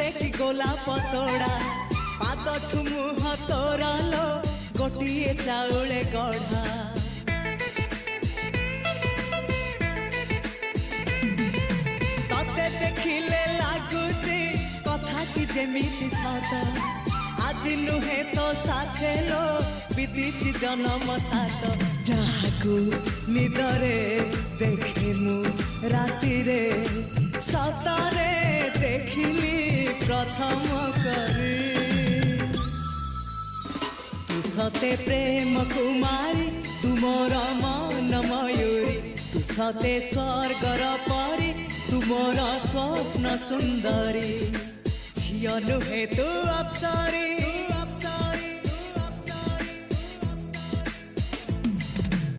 देखी गोलाप तोड़ा पाद मुह तोरा लो गोटे चाउले गढ़ा तते देखिले लगुची कथाटी जेमिति सत आज नुहे तो साथे लो बीतीची जन्म सात जहाकू निदरे देखे मु राति रे सतरे देखिली प्रथम करी तू सते प्रेम कुमारी तू मोर मन मयूरी तू सते स्वर्गर परी तू मोर स्वप्न सुंदरी झियो नुहे तू अप्सरी।